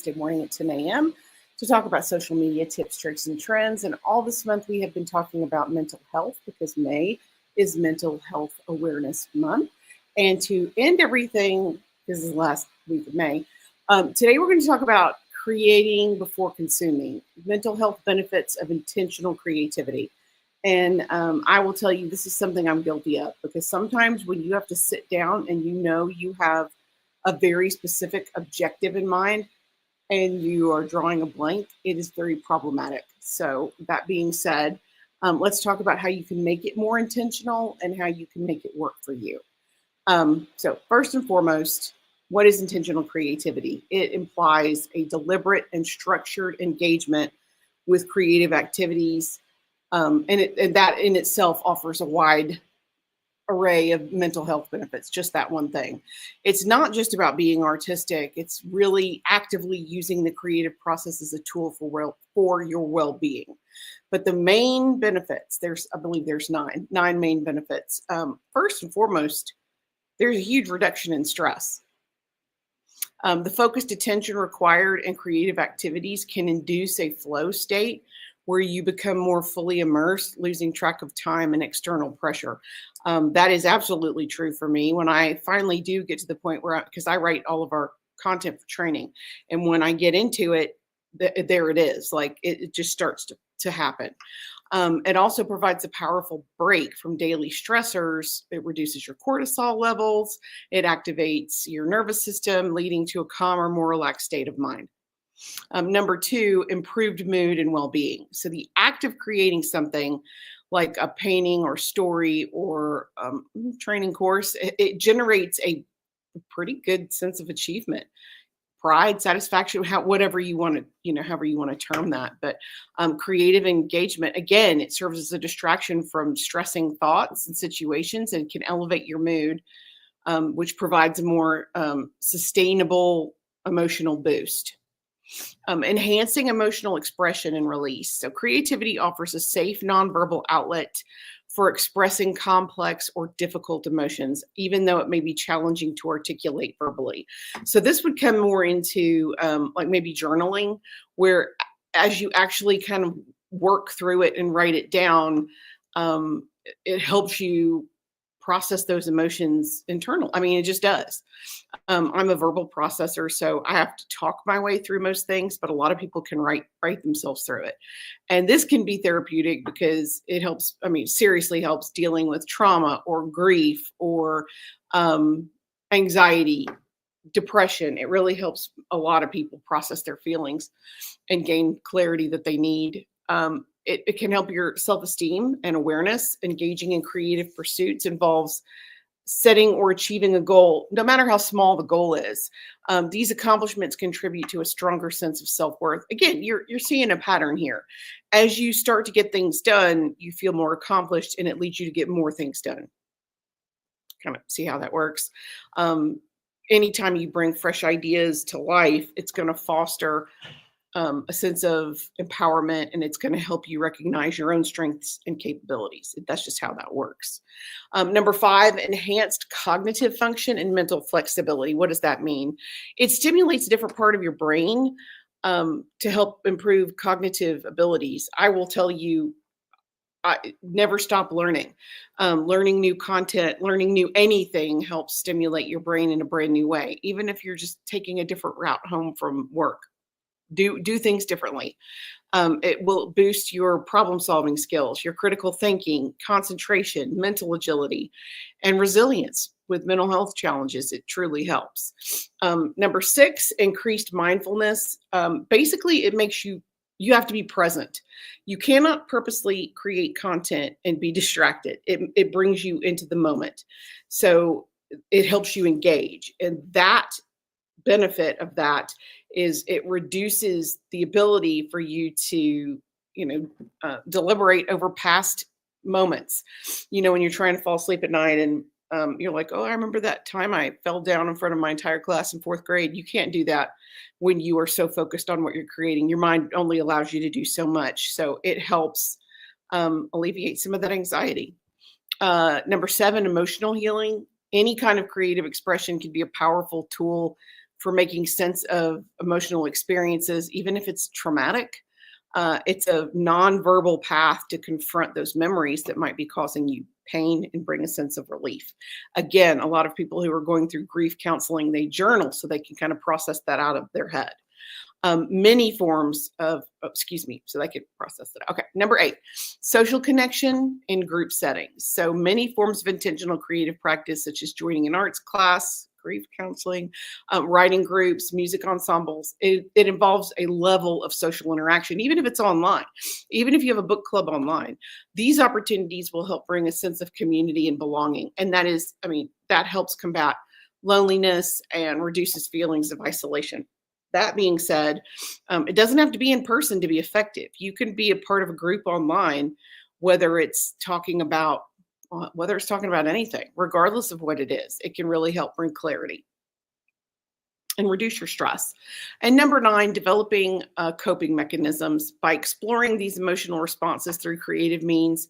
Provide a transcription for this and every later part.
Thursday morning at 10 a.m. to talk about social media tips, tricks, and trends. And all this month we have been talking about mental health because May is Mental Health Awareness Month. And to end everything, this is the last week of May, today we're going to talk about creating before consuming, mental health benefits of intentional creativity. And I will tell you, this is something I'm guilty of, because sometimes when you have to sit down and you know you have a very specific objective in mind and you are drawing a blank, it is very problematic. So that being said, let's talk about how you can make it more intentional and how you can make it work for you. So first and foremost, what is intentional creativity? It implies a deliberate and structured engagement with creative activities. And that in itself offers a wide array of mental health benefits, just that one thing. It's not just about being artistic. It's really actively using the creative process as a tool for your well-being. But the main benefits, I believe there's nine main benefits. First and foremost, there's a huge reduction in stress. The focused attention required in creative activities can induce a flow state where you become more fully immersed, losing track of time and external pressure. That is absolutely true for me. When I finally do get to the point where, because I write all of our content for training, and when I get into it, there it is. Like it just starts to happen. It also provides a powerful break from daily stressors. It reduces your cortisol levels. It activates your nervous system, leading to a calmer, more relaxed state of mind. Number two, improved mood and well-being. So the act of creating something like a painting or story or training course, it generates a pretty good sense of achievement, pride, satisfaction, whatever you want to, however you want to term that. But creative engagement, again, it serves as a distraction from stressing thoughts and situations and can elevate your mood, which provides a more sustainable emotional boost. Enhancing emotional expression and release. So creativity offers a safe nonverbal outlet for expressing complex or difficult emotions, even though it may be challenging to articulate verbally. So this would come more into like maybe journaling, where as you actually kind of work through it and write it down, it helps you process those emotions internal. I mean, it just does. I'm a verbal processor, so I have to talk my way through most things, but a lot of people can write themselves through it. And this can be therapeutic because it helps, seriously helps dealing with trauma or grief or anxiety, depression. It really helps a lot of people process their feelings and gain clarity that they need. It can help your self-esteem and awareness. Engaging in creative pursuits involves setting or achieving a goal, no matter how small the goal is. These accomplishments contribute to a stronger sense of self-worth. Again, you're seeing a pattern here. As you start to get things done, you feel more accomplished, and it leads you to get more things done. Kind of see how that works. Anytime you bring fresh ideas to life, it's going to foster a sense of empowerment, and it's going to help you recognize your own strengths and capabilities. That's just how that works. Number five, enhanced cognitive function and mental flexibility. What does that mean? It stimulates a different part of your brain to help improve cognitive abilities. I will tell you, I never stop learning. Learning new content, learning new anything helps stimulate your brain in a brand new way, even if you're just taking a different route home from work. Do things differently. It will boost your problem-solving skills, your critical thinking, concentration, mental agility, and resilience with mental health challenges. It truly helps. Number six, increased mindfulness. Basically, it makes you have to be present. You cannot purposely create content and be distracted. It brings you into the moment. So it helps you engage. And that benefit of that is it reduces the ability for you to, deliberate over past moments. When you're trying to fall asleep at night and you're like, oh, I remember that time I fell down in front of my entire class in fourth grade. You can't do that when you are so focused on what you're creating. Your mind only allows you to do so much. So it helps alleviate some of that anxiety. Number seven, emotional healing. Any kind of creative expression can be a powerful tool for making sense of emotional experiences, even if it's traumatic. It's a nonverbal path to confront those memories that might be causing you pain and bring a sense of relief. Again, a lot of people who are going through grief counseling, they journal so they can kind of process that out of their head. Many forms of, so they could process it. Okay, number 8, social connection in group settings. So many forms of intentional creative practice, such as joining an arts class, grief counseling, writing groups, music ensembles. It involves a level of social interaction, even if it's online, even if you have a book club online. These opportunities will help bring a sense of community and belonging. And that is, that helps combat loneliness and reduces feelings of isolation. That being said, it doesn't have to be in person to be effective. You can be a part of a group online, whether it's talking about anything, regardless of what it is. It can really help bring clarity and reduce your stress. And number 9, developing coping mechanisms. By exploring these emotional responses through creative means,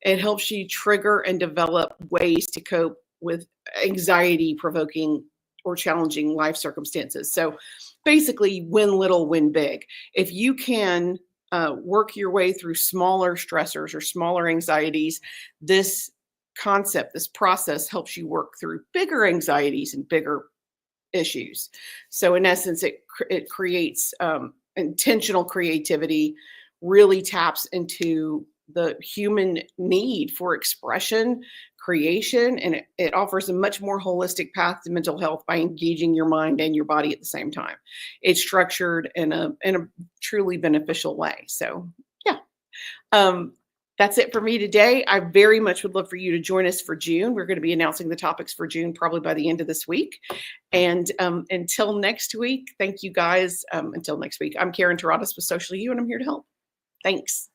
it helps you trigger and develop ways to cope with anxiety-provoking or challenging life circumstances. So basically, win little, win big. If you can work your way through smaller stressors or smaller anxieties, this concept, this process helps you work through bigger anxieties and bigger issues. So in essence, it creates intentional creativity, really taps into the human need for expression, creation, and it offers a much more holistic path to mental health by engaging your mind and your body at the same time. It's structured in a truly beneficial way. So yeah, that's it for me today. I very much would love for you to join us for June. We're going to be announcing the topics for June probably by the end of this week. And until next week, thank you guys. Until next week, I'm Karen Taradas with Social U, and I'm here to help. Thanks.